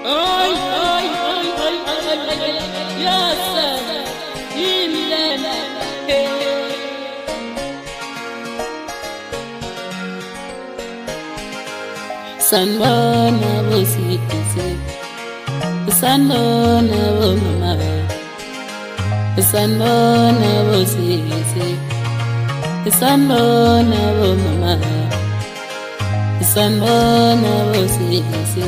Ay ay ay ay ay ay ya sana imlana sanbona bosisi sanbona bomama sanbona bosisi sanbona bomama sanbona bosisi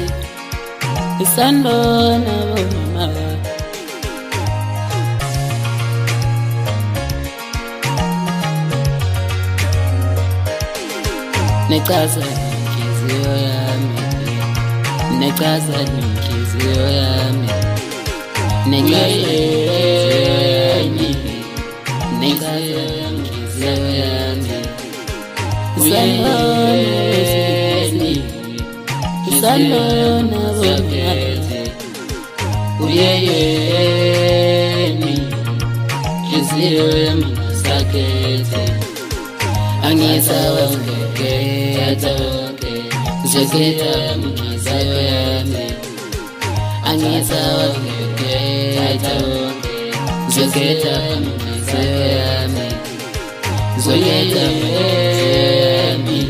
sanbona bomama nekaza inhliziyo yami nekaza inhliziyo yami nekaza inhliziyo yami sanbona bomama uyeyeni inhliziyo yami sakhethe angisawa ngekhetha zokhetha inhliziyo yami angisawa ngekhetha zokhetha inhliziyo yami zokhetha yami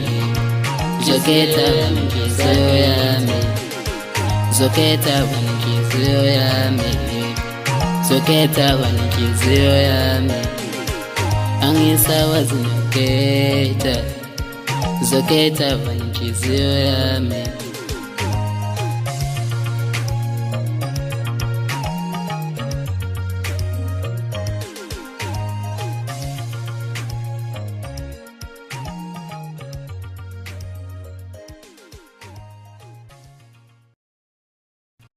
zokhetha inhliziyo yami zokhetha inhliziyo yami zokhetha inhliziyo yami angisawa zokhetha inhliziyo yami